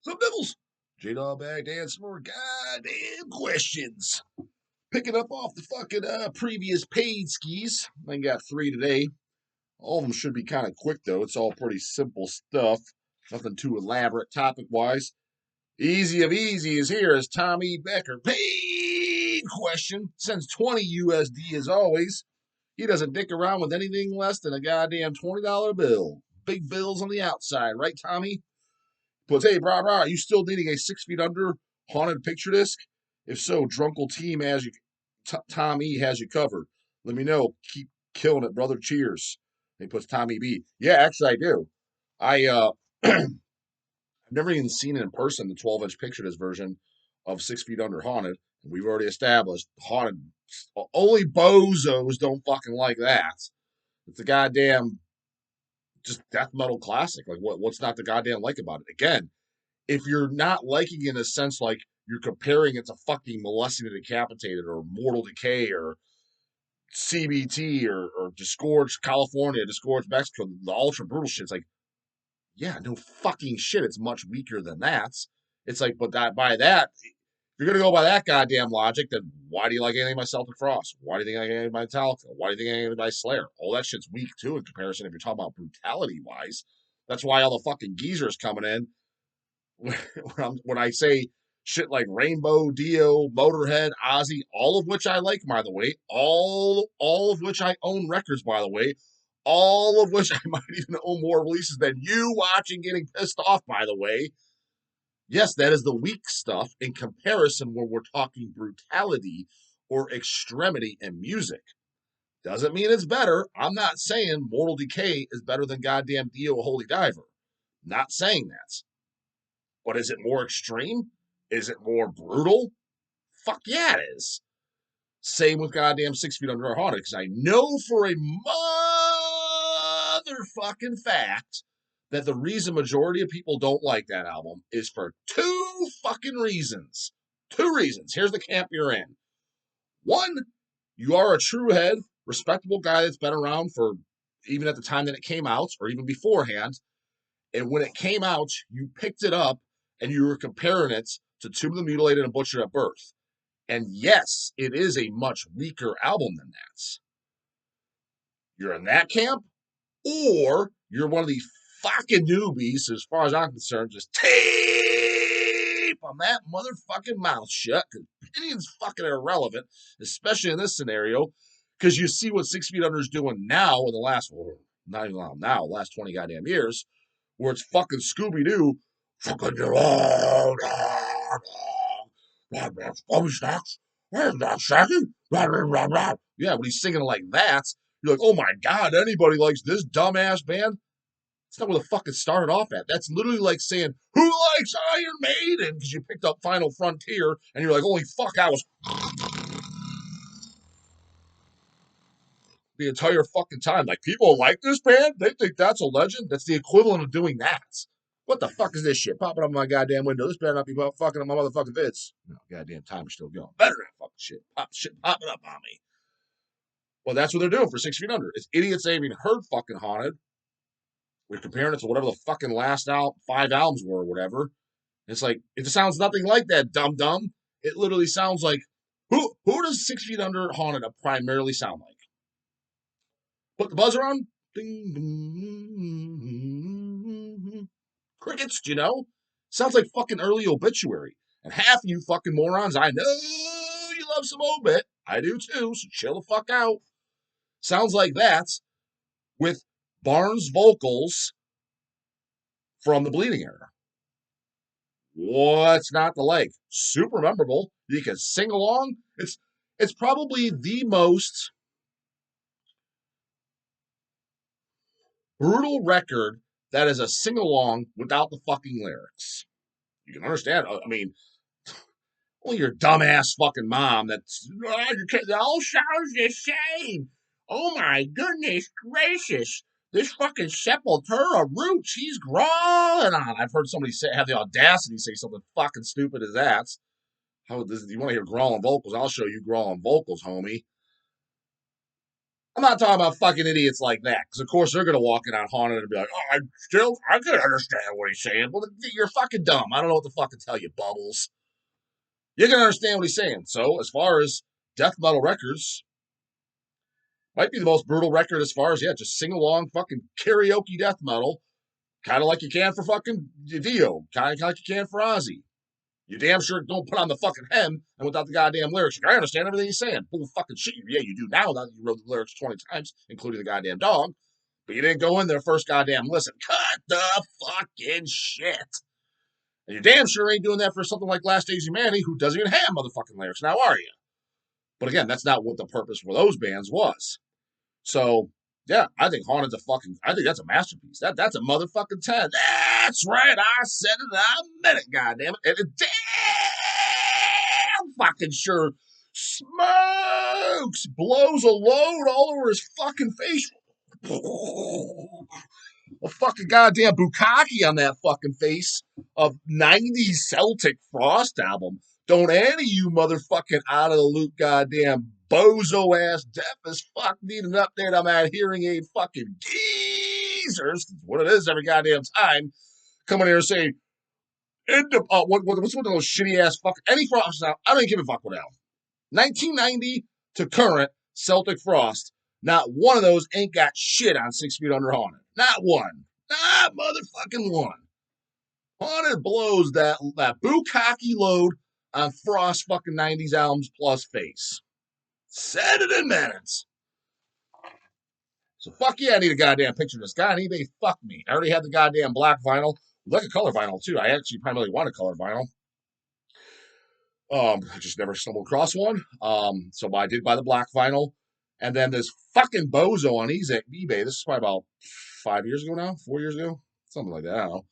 Some devils. J-Dog back to answer more goddamn questions. Picking up off the fucking previous paid skis. I got 3 today. All of them should be kind of quick, though. It's all pretty simple stuff. Nothing too elaborate topic-wise. Easy of easy is here as Tommy Becker. Paid question. Sends 20 USD as always. He doesn't dick around with anything less than a goddamn $20 bill. Big bills on the outside, right, Tommy? Puts, hey, brah, are you still needing a 6 feet under haunted picture disc? If so, Drunkle Team has you, Tom E has you covered. Let me know. Keep killing it, brother. Cheers. And he puts Tommy B. Yeah, actually, I do. I've never even seen it in person, the 12-inch picture disc version of 6 Feet Under Haunted. And we've already established haunted. Only bozos don't fucking like that. It's a goddamn just death metal classic. Like what's not the goddamn like about it? Again, if you're not liking it in a sense like you're comparing it to fucking Molesting the Decapitated or Mortal Decay or CBT or Disgorged California, Disgorged Mexico, the ultra brutal shit, it's like, yeah, no fucking shit. It's much weaker than that. It's like, but that by that, if you're gonna go by that goddamn logic, then why do you like anything by Celtic Frost? Why do you think I like anything by Metallica? Why do you think I like anything by Slayer? All that shit's weak too in comparison if you're talking about brutality wise. That's why all the fucking geezers coming in when I say shit like Rainbow, Dio, Motorhead, Ozzy, all of which I like, by the way, all of which I own records, by the way, all of which I might even own more releases than you watching getting pissed off, by the way. Yes, that is the weak stuff in comparison when we're talking brutality or extremity in music. Doesn't mean it's better. I'm not saying Mortal Decay is better than goddamn Dio Holy Diver. Not saying that. But is it more extreme? Is it more brutal? Fuck yeah, it is. Same with goddamn 6 Feet Under Haunted, because I know for a motherfucking fact that the reason majority of people don't like that album is for 2 fucking reasons. 2 reasons. Here's the camp you're in. 1, you are a true head, respectable guy that's been around for even at the time that it came out, or even beforehand. And when it came out, you picked it up and you were comparing it to Tomb of the Mutilated and Butchered at Birth. And yes, it is a much weaker album than that. You're in that camp, or you're one of these fucking newbies, as far as I'm concerned, just tape on that motherfucking mouth shut, because opinion's fucking irrelevant, especially in this scenario, because you see what 6 Feet Under is doing now in the last, well, not even now, last 20 goddamn years, where it's fucking Scooby-Doo, fucking where's that second? Yeah, when he's singing like that, you're like, oh my god, anybody likes this dumbass band? That's not where the fuck it started off at. That's literally like saying, who likes Iron Maiden? Because you picked up Final Frontier, and you're like, holy fuck, I was the entire fucking time. Like, people like this band? They think that's a legend? That's the equivalent of doing that. What the fuck is this shit? Popping up my goddamn window. This better not be fucking up my motherfucking vids. No, goddamn time is still going. Better than fucking shit. Shit popping up on me. Well, that's what they're doing for 6 Feet Under. It's idiots ain't even heard fucking Haunted. We're comparing it to whatever the fucking last 5 albums were or whatever. It's like, it sounds nothing like that, dum-dum. It literally sounds like, who does 6 Feet Under Haunted primarily sound like? Put the buzzer on. Ding, ding, crickets, you know? Sounds like fucking early Obituary. And half you fucking morons, I know you love some Obit. I do too, so chill the fuck out. Sounds like that with Barnes vocals from the Bleeding era. What's not to like? Super memorable. You can sing along. It's probably the most brutal record that is a sing along without the fucking lyrics. You can understand. I mean, well, your dumbass fucking mom that's, oh, your kid, it all sounds the same. Oh my goodness gracious. This fucking Sepultura roots he's growling on. I've heard somebody have the audacity to say something fucking stupid as that. How this, you want to hear growling vocals? I'll show you growling vocals, homie. I'm not talking about fucking idiots like that, because of course they're gonna walk in on Haunted and be like, "Oh, I can understand what he's saying." Well, you're fucking dumb. I don't know what to fucking tell you, Bubbles. You can understand what he's saying. So, as far as death metal records, might be the most brutal record as far as just sing along fucking karaoke death metal, kind of like you can for fucking Dio, kind of like you can for Ozzy. You damn sure don't put on the fucking hem and without the goddamn lyrics. I understand everything he's saying. Bull fucking shit. Yeah, you do now that you wrote the lyrics 20 times, including the goddamn dog. But you didn't go in there first goddamn listen. Cut the fucking shit. And you damn sure ain't doing that for something like Last Days Humanity, who doesn't even have motherfucking lyrics. Now, are you? But again, that's not what the purpose for those bands was. So, yeah, I think Haunted's I think that's a masterpiece. That's a motherfucking 10. That's right. I said it. I meant it, goddammit. And it damn fucking sure smokes, blows a load all over his fucking face. A fucking goddamn bukkake on that fucking face of 90's Celtic Frost album. Don't any of you motherfucking out of the loop goddamn bozo ass deaf as fuck need an update on that hearing aid fucking geezers. That's what it is every goddamn time. Coming here and saying, what's one of those shitty ass fuck any Frost now? I don't even give a fuck what album. 1990 to current Celtic Frost. Not one of those ain't got shit on 6 Feet Under Haunted. Not one. Not motherfucking one. Haunted blows that bukkake load on Frost fucking 90's albums plus face. Said it in minutes. So fuck yeah, I need a goddamn picture of this guy on eBay. Fuck me. I already had the goddamn black vinyl. Like a color vinyl too. I actually primarily want a color vinyl. I just never stumbled across one. So I did buy the black vinyl. And then this fucking bozo on eBay, this is probably about 5 years ago now, 4 years ago, something like that. I don't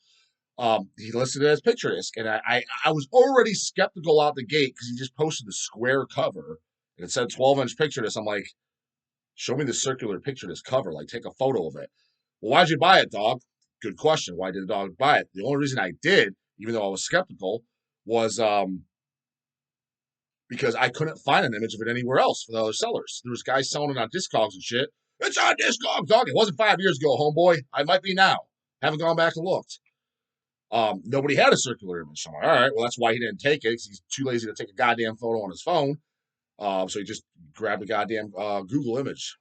know. He listed it as picture disc, and I was already skeptical out the gate because he just posted the square cover and it said 12-inch picture disc. I'm like, show me the circular picture disc cover, like take a photo of it. Well, why'd you buy it, dog? Good question. Why did the dog buy it? The only reason I did, even though I was skeptical, was because I couldn't find an image of it anywhere else for the other sellers. There was guys selling it on Discogs and shit. It's on Discogs, dog. It wasn't 5 years ago, homeboy. I might be now. Haven't gone back and looked. Nobody had a circular image. So I'm like, all right, well, that's why he didn't take it, because he's too lazy to take a goddamn photo on his phone. So he just grabbed a goddamn Google image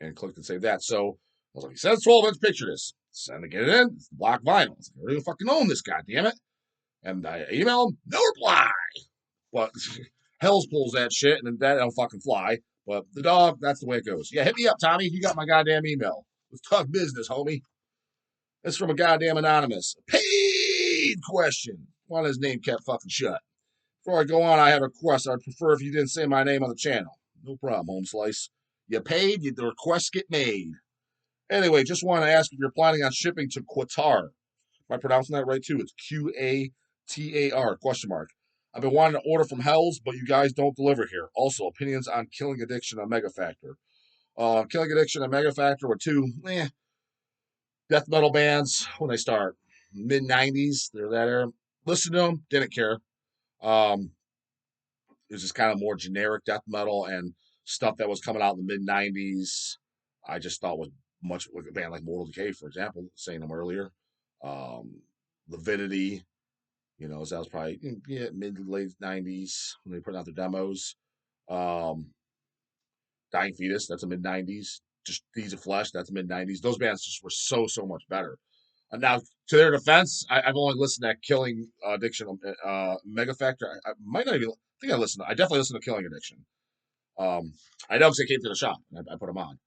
and clicked and saved that. So I was like, he says 12-inch picture this. Send to get it in. It's black vinyl. I was like, I really fucking own this, goddammit. And I email him, no reply. But Hells pulls that shit, and that don't fucking fly. But the dog, that's the way it goes. Yeah, hit me up, Tommy. You got my goddamn email. Let's talk business, homie. It's from a goddamn anonymous. Paid question. Want his name kept fucking shut. Before I go on, I have a request. I'd prefer if you didn't say my name on the channel. No problem, Home Slice. You paid, the requests get made. Anyway, just want to ask if you're planning on shipping to Qatar. Am I pronouncing that right, too? It's Qatar, question mark. I've been wanting to order from Hells, but you guys don't deliver here. Also, opinions on Killing Addiction and Mega Factor. Killing Addiction and Mega Factor were two death metal bands when they start. Mid-90s, they're that era. Listened to them, didn't care. It was just kind of more generic death metal and stuff that was coming out in the mid-90s. I just thought was much like a band like Mortal Decay, for example, saying them earlier. Lividity, so that was probably mid to late 90s when they put out their demos. Dying Fetus, that's a mid 90s. Just Deeds of Flesh, that's mid 90s. Those bands just were so much better. And now, to their defense, I've only listened to Killing Addiction, Mega Factor. I might not even think I definitely listened to Killing Addiction. I know because they came to the shop and I put them on,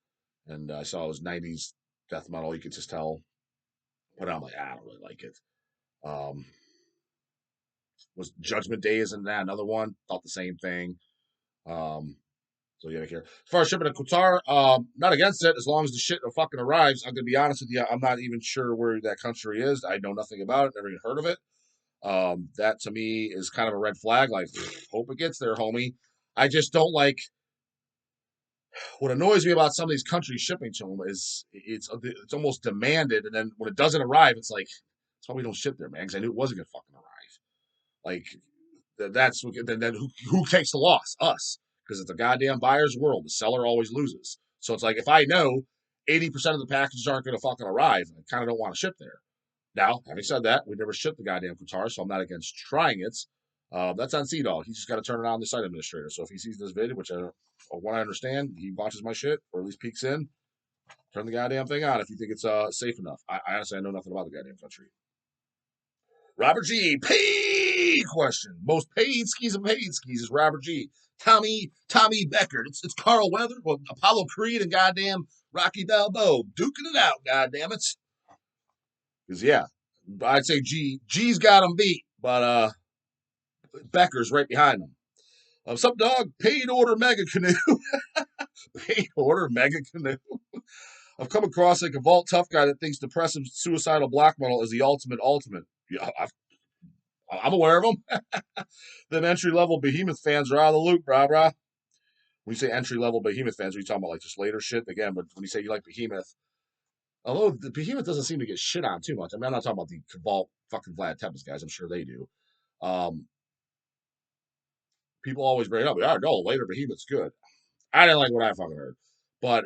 and I saw it was 90s death metal. You could just tell. But I'm like, I don't really like it. Was Judgment Day isn't that another one? Thought the same thing. So yeah, here. As far as shipping to Qatar, not against it as long as the shit fucking arrives. I'm gonna be honest with you, I'm not even sure where that country is. I know nothing about it, never even heard of it. That to me is kind of a red flag. Like, hope it gets there, homie. I just don't like. What annoys me about some of these countries shipping to them is it's almost demanded, and then when it doesn't arrive, it's like that's why we don't ship there, man. Because I knew it wasn't gonna fucking arrive. Like then who takes the loss? Us, because it's a goddamn buyer's world. The seller always loses. So it's like if I know 80% of the packages aren't going to fucking arrive, I kind of don't want to ship there. Now, having said that, we never shipped the goddamn guitar, so I'm not against trying it. That's on C-Dog. He's just got to turn it on the site administrator. So if he sees this vid, which what I understand, he watches my shit, or at least peeks in, turn the goddamn thing on if you think it's safe enough. I honestly, I know nothing about the goddamn country. Robert G. Paid question. Most paid skis of paid skis is Robert G. Tommy Becker. It's Carl Weather, well, Apollo Creed, and goddamn Rocky Balboa duking it out. Goddamn it. Because yeah, I'd say G's got him beat, but Becker's right behind him. What's up, dog? Paid order mega canoe. Paid order mega canoe. I've come across like a vault tough guy that thinks depressive suicidal black metal is the ultimate. Yeah, I'm aware of them. Them entry level Behemoth fans are out of the loop, brah. When you say entry level Behemoth fans, are you talking about like just later shit again? But when you say you like Behemoth, although the Behemoth doesn't seem to get shit on too much. I mean, I'm not talking about the Vault fucking Vlad Tepes guys. I'm sure they do. People always bring it up. Yeah, no, later Behemoth's good. I didn't like what I fucking heard. But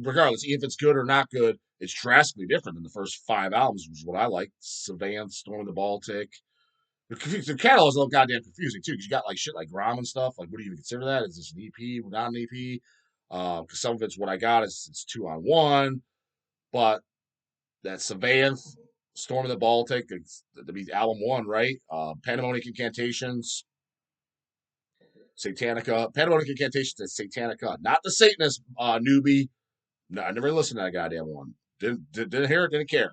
regardless, if it's good or not good, it's drastically different than the first 5 albums, which is what I like. Savant, Storm of the Baltic. The catalog is a little goddamn confusing, too, because you got like shit like Grom and stuff. Like, what do you even consider that? Is this an EP? Not an EP? Because some of it's what I got. It's 2-on-1. But that Savant, Storm of the Baltic, that'd be album 1, right? Pandemonic Incantations, Satanica. Pandemonic Incantations and Satanica. Not the Satanist newbie. No, I never listened to that goddamn one. Didn't hear it, didn't care.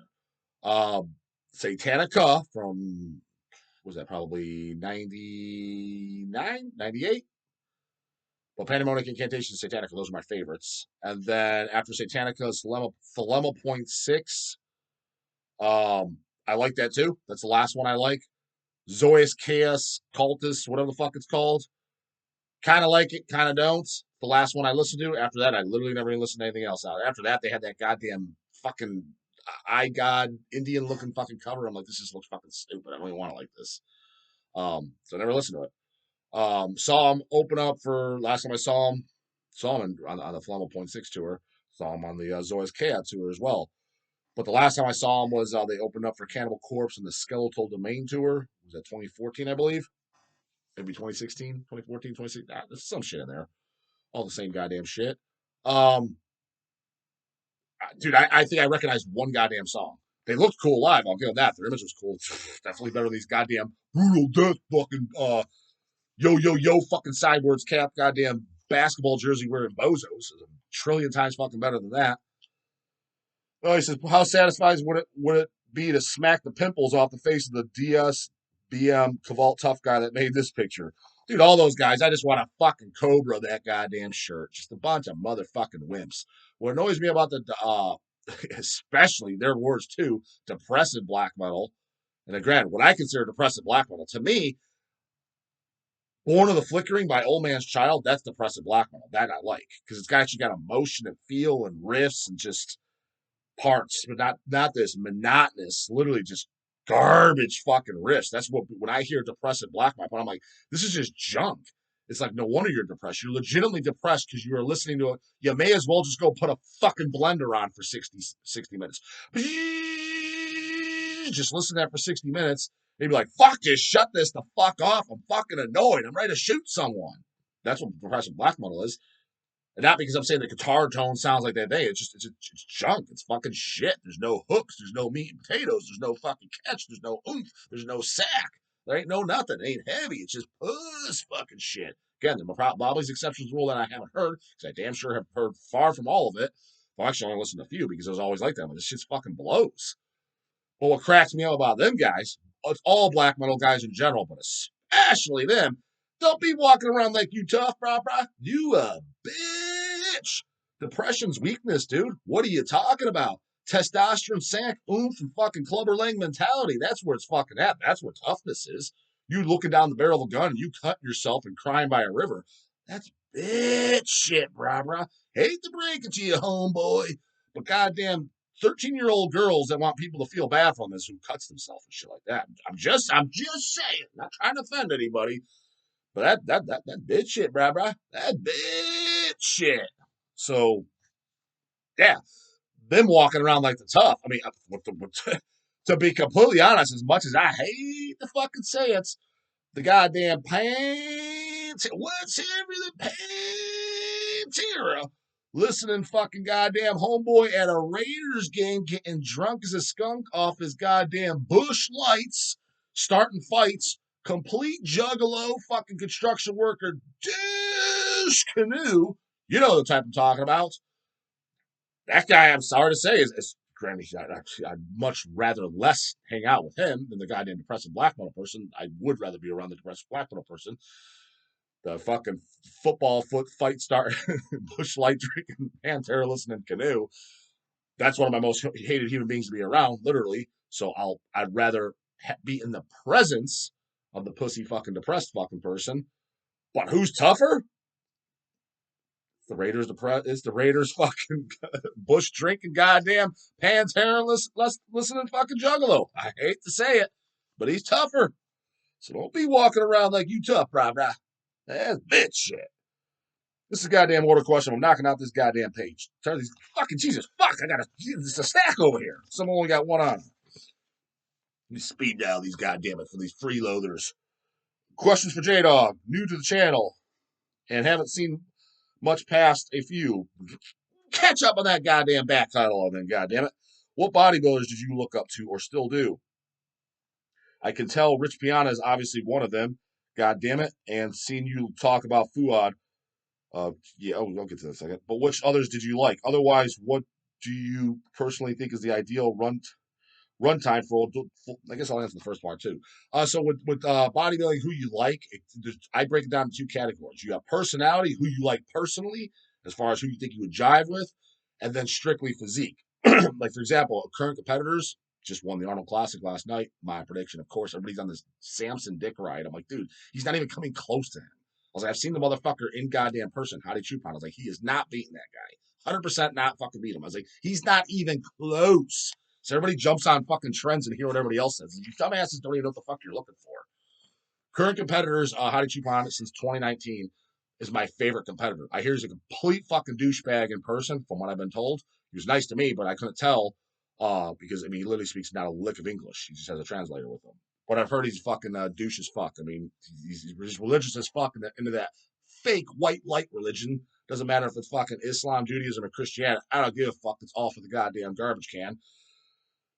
Satanica from, was that probably 99, 98? Well, Pandemonic Incantation, Satanica, those are my favorites. And then after Satanica, Philema Point 6. I like that too. That's the last one I like. Zois Chaos Cultus, whatever the fuck it's called. Kind of like it, kind of don't. The last one I listened to. After that, I literally never even listened to anything else out. After that, they had that goddamn fucking eye god Indian looking fucking cover. I'm like, this just looks fucking stupid. I don't even want to like this. So I never listened to it. Saw him open up for last time I saw him on the Flammable Point 6 tour. Saw him on the Zois Chaos tour as well. But the last time I saw him was they opened up for Cannibal Corpse in the Skeletal Domain tour. Was that 2014, I believe? Maybe 2016, 2014, 2016. There's some shit in there. All the same goddamn shit. Dude, I think I recognized one goddamn song. They looked cool live. I'll give them that. Their image was cool. Definitely better than these goddamn brutal death fucking yo fucking sideboards cap goddamn basketball jersey wearing bozos. It's a trillion times fucking better than that. Oh, he says, how satisfying would it be to smack the pimples off the face of the DSBM Cavalt tough guy that made this picture? Dude, all those guys, I just want to fucking Cobra that goddamn shirt. Just a bunch of motherfucking wimps. What annoys me about the, especially their words too, depressive black metal, and granted, what I consider depressive black metal, to me, Born of the Flickering by Old Man's Child, that's depressive black metal. That I like, because it's actually got emotion and feel and riffs and just parts, but not this monotonous, literally just garbage fucking riffs. That's what when I hear depressive black metal, I'm like, this is just junk. It's like, no wonder you're depressed. You're legitimately depressed because you are listening to it. You may as well just go put a fucking blender on for 60 minutes. Just listen to that for 60 minutes. And be like, fuck, just shut this the fuck off. I'm fucking annoyed. I'm ready to shoot someone. That's what depressive black metal is. And not because I'm saying the guitar tone sounds like that day. It's junk. It's fucking shit. There's no hooks. There's no meat and potatoes. There's no fucking catch. There's no oomph. There's no sack. There ain't no nothing. It ain't heavy. It's just puss fucking shit. Again, the Bobby's exceptions rule that I haven't heard, because I damn sure have heard far from all of it. Well, actually, I only listened to a few because I was always like that. But this shit's fucking blows. But what cracks me up about them guys, it's all black metal guys in general, but especially them, don't be walking around like you tough, brah. You a bitch. Depression's weakness, dude. What are you talking about? Testosterone, sank, oomph, and fucking clubber lang mentality. That's where it's fucking at. That's what toughness is. You looking down the barrel of a gun and you cut yourself and crying by a river. That's bitch shit, brah. Hate to break it to you, homeboy, but goddamn 13-year-old girls that want people to feel bad for them is who cuts themselves and shit like that. I'm just saying, not trying to offend anybody, but that bitch shit, brah. That bitch shit. So Yeah, them walking around like the tough. I mean, to be completely honest, as much as I hate to fucking say it, the goddamn pants. What's every Pantera? Listening fucking goddamn homeboy at a Raiders game getting drunk as a skunk off his goddamn bush lights, starting fights, complete juggalo fucking construction worker dish canoe. You know the type I'm talking about. That guy, I'm sorry to say, is granted, I'd much rather less hang out with him than the goddamn depressive black metal person. I would rather be around the depressive black metal person. The fucking football foot fight star, bush light drinking, Pantera listening canoe. That's one of my most hated human beings to be around, literally. So I'd rather be in the presence of the pussy fucking depressed fucking person. But who's tougher? It's the Raiders fucking bush drinking goddamn Pantera listening fucking juggalo. I hate to say it, but he's tougher. So don't be walking around like you tough, brah. That's bitch shit. This is a goddamn order question. I'm knocking out this goddamn page. Turn these fucking Jesus. Fuck, it's a stack over here. Someone only got one on. Let me speed dial these goddamn it for these freeloaders. Questions for J-Dog. New to the channel and haven't seen much past a few. Catch up on that goddamn back title then, goddamn it. What bodybuilders did you look up to or still do? I can tell Rich Piana is obviously one of them, goddamn it, and seeing you talk about Fuad. Yeah, I'll get to that in a second. But which others did you like? Otherwise, what do you personally think is the ideal runtime for? I guess I'll answer the first part too. So with bodybuilding, who you like, I break it down into two categories. You have personality, who you like personally, as far as who you think you would jive with, and then strictly physique. Like for example, current competitors just won the Arnold Classic last night. My prediction, of course, everybody's on this Samson Dick ride. I'm like, dude, he's not even coming close to him. I was like, I've seen the motherfucker in goddamn person. Howdy Chupon. I was like, he is not beating that guy. 100% not fucking beat him. I was like, he's not even close. So everybody jumps on fucking trends and hear what everybody else says. You dumbasses don't even know what the fuck you're looking for. Current competitors, Howdy Chupon since 2019 is my favorite competitor. I hear he's a complete fucking douchebag in person, from what I've been told. He was nice to me, but I couldn't tell because, I mean, he literally speaks not a lick of English. He just has a translator with him. But I've heard he's fucking douche as fuck. I mean, he's religious as fuck into that fake white light religion. Doesn't matter if it's fucking Islam, Judaism, or Christianity. I don't give a fuck. It's all for the goddamn garbage can.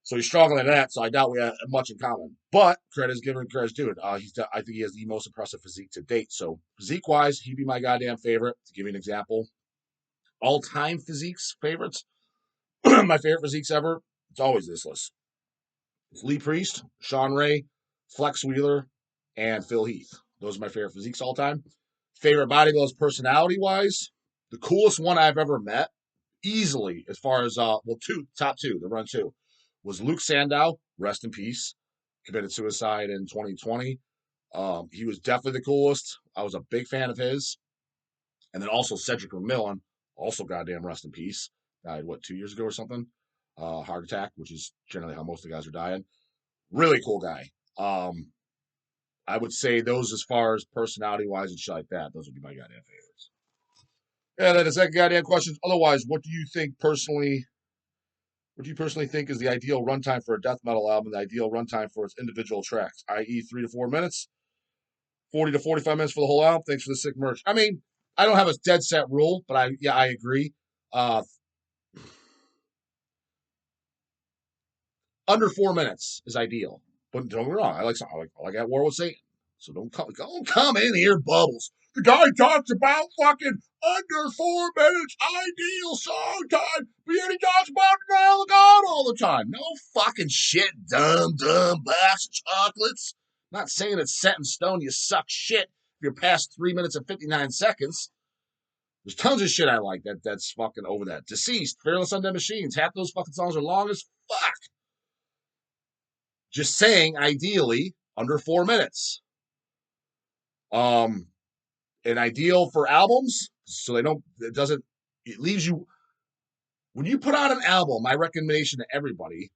So he's struggling at that, so I doubt we have much in common. But credit is given, credit is due. I think he has the most impressive physique to date. So physique-wise, he'd be my goddamn favorite. To give you an example, all-time physiques favorites, my favorite physiques ever, it's always this list. It's Lee Priest, Sean Ray, Flex Wheeler, and Phil Heath. Those are my favorite physiques all time. Favorite bodybuilders personality-wise, the coolest one I've ever met, easily, as far as, top two, the run two, was Luke Sandow, rest in peace, committed suicide in 2020. He was definitely the coolest. I was a big fan of his. And then also Cedric McMillan, also goddamn rest in peace. Died, 2 years ago or something? Heart attack, which is generally how most of the guys are dying. Really cool guy. I would say those, as far as personality-wise and shit like that, those would be my goddamn favorites. And then the second goddamn question, otherwise, what do you personally think is the ideal runtime for a death metal album, the ideal runtime for its individual tracks, i.e. 3 to 4 minutes, 40 to 45 minutes for the whole album? Thanks for the sick merch. I mean, I don't have a dead set rule, but I agree. Under 4 minutes is ideal. But don't get me wrong, I like At War with Satan. So don't come in here, Bubbles. The guy talks about fucking under 4 minutes ideal song time, but yet he talks about denial of God all the time. No fucking shit, dumb box of chocolates. I'm not saying it's set in stone, you suck shit if you're past 3 minutes and 59 seconds. There's tons of shit I like that's fucking over that. Deceased, Fearless Undead Machines, half those fucking songs are long as fuck. Just saying, ideally, under 4 minutes. An ideal for albums, so it leaves you, when you put out an album, my recommendation to everybody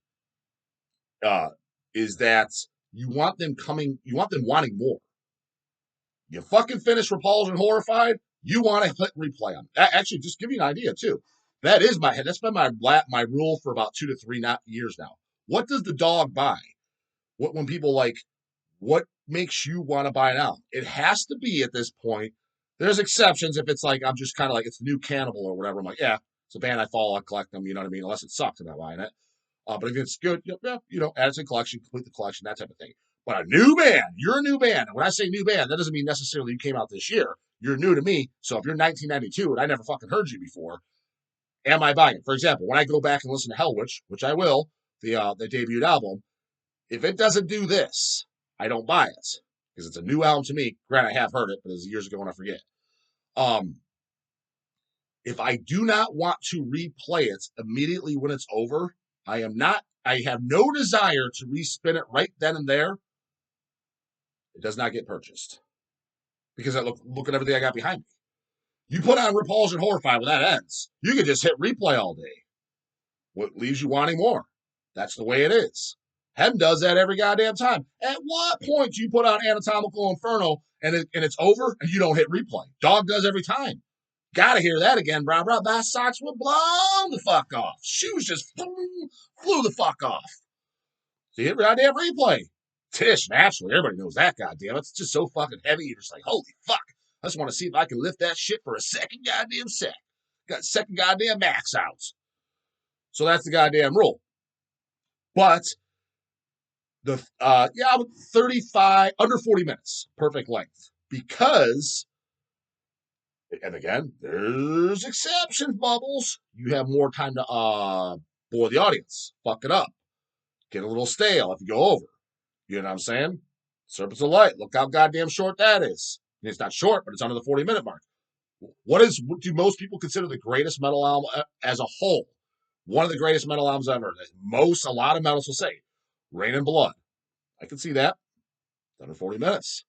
is that you want them wanting more. You fucking finish Repulsion Horrified, you want to hit replay on it. Actually, just give you an idea, too. That's been my rule for about 2 to 3 years now. What does the dog buy? When people like, what makes you want to buy an album? It has to be at this point. There's exceptions if it's like I'm just kind of like it's the new Cannibal or whatever. I'm like, yeah, it's a band I follow, I collect them. You know what I mean? Unless it sucks, I'm not buying it. But if it's good, add it to the collection, complete the collection, that type of thing. But a new band, you're a new band. And when I say new band, that doesn't mean necessarily you came out this year. You're new to me. So if you're 1992 and I never fucking heard you before, am I buying it? For example, when I go back and listen to Hellwitch, which I will, the debut album, if it doesn't do this, I don't buy it because it's a new album to me. Granted, I have heard it, but it was years ago and I forget. If I do not want to replay it immediately when it's over, I have no desire to respin it right then and there. It does not get purchased because I look at everything I got behind me. You put on Repulsion Horrified when that ends, you can just hit replay all day. What leaves you wanting more? That's the way it is. Hem does that every goddamn time. At what point do you put on Anatomical Inferno and it's over and you don't hit replay? Dog does every time. Gotta hear that again, brah. My socks were blown the fuck off. Shoes just flew the fuck off. So you hit goddamn replay. TISH, naturally. Everybody knows that, goddamn. It's just so fucking heavy. You're just like, holy fuck. I just want to see if I can lift that shit for a second goddamn sec. Got second goddamn max out. So that's the goddamn rule. But the 35 under 40 minutes, perfect length. Because, and again, there's exceptions, Bubbles. You have more time to bore the audience, fuck it up, get a little stale if you go over. You know what I'm saying? Serpents of Light. Look how goddamn short that is. It's not short, but it's under the 40-minute mark. What do most people consider the greatest metal album as a whole? One of the greatest metal albums ever. A lot of metals will say, Rain and Blood. I can see that. Under 40 minutes.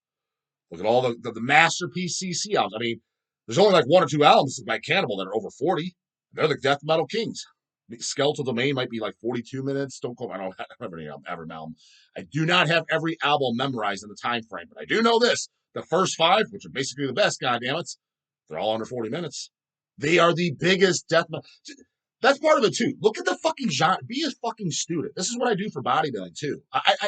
Look at all the masterpiece CC albums. I mean, there's only like 1 or 2 albums by Cannibal that are over 40. They're the death metal kings. Skeletal Domain might be like 42 minutes. Don't quote. I don't have every album. I do not have every album memorized in the time frame, but I do know this: the first 5, which are basically the best, goddammit, they're all under 40 minutes. They are the biggest death metal. That's part of it too. Look at the fucking genre. Be a fucking student. This is what I do for bodybuilding too.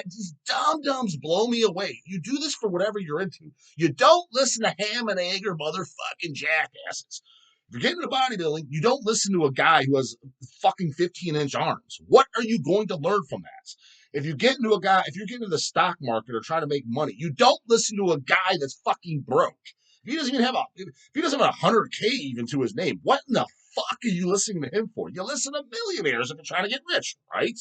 These dum-dums blow me away. You do this for whatever you're into. You don't listen to ham and egg or motherfucking jackasses. If you're getting into bodybuilding, you don't listen to a guy who has fucking 15-inch arms. What are you going to learn from that? If you're getting into the stock market or trying to make money, you don't listen to a guy that's fucking broke. If he doesn't have 100K even to his name, what in the fuck are you listening to him for? You listen to millionaires if you're trying to get rich, right?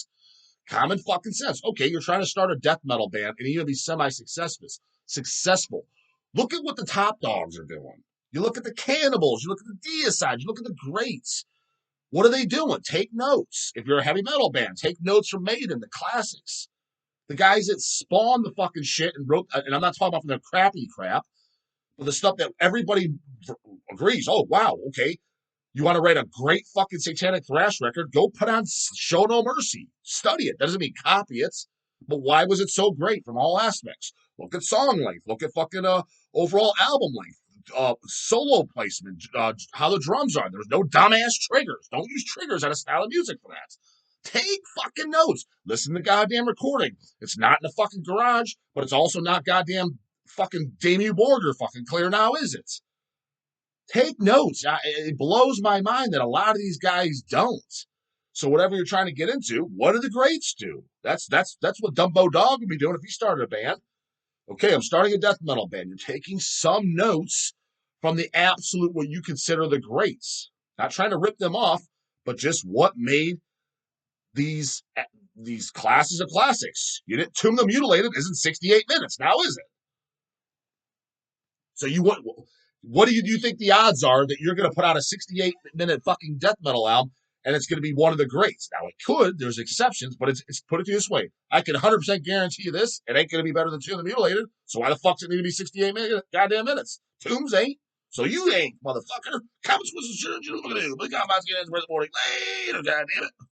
Common fucking sense. Okay, you're trying to start a death metal band and you're going to be semi-successful. Look at what the top dogs are doing. You look at the Cannibals, you look at the Deicide, you look at the greats. What are they doing? Take notes. If you're a heavy metal band, take notes from Maiden, the classics. The guys that spawned the fucking shit and wrote, and I'm not talking about from their crappy crap, but the stuff that everybody agrees, oh, wow, okay, you want to write a great fucking satanic thrash record, go put on Show No Mercy. Study it. That doesn't mean copy it, but why was it so great from all aspects? Look at song length. Look at fucking overall album length. Solo placement, how the drums are. There's no dumbass triggers. Don't use triggers on a style of music for that. Take fucking notes. Listen to goddamn recording. It's not in a fucking garage, but it's also not goddamn fucking Damien Borger fucking clear now, is it? Take notes. It blows my mind that a lot of these guys don't. So whatever you're trying to get into, what do the greats do? That's what Dumbo Dog would be doing if he started a band. Okay, I'm starting a death metal band. You're taking some notes from the absolute what you consider the greats. Not trying to rip them off, but just what made these classes of classics. You didn't Tomb the Mutilated isn't 68 minutes. Now is it? So what do you think the odds are that you're going to put out a 68-minute fucking death metal album and it's going to be one of the greats? Now, it could. There's exceptions, but it's put it to you this way. I can 100% guarantee you this. It ain't going to be better than Tomb the Mutilated. So why the fuck's it need to be 68 goddamn minutes? Tombs ain't. So you ain't, motherfucker. Comments was the church. Look at it. But God, my skin is worth the morning later. Goddamn it.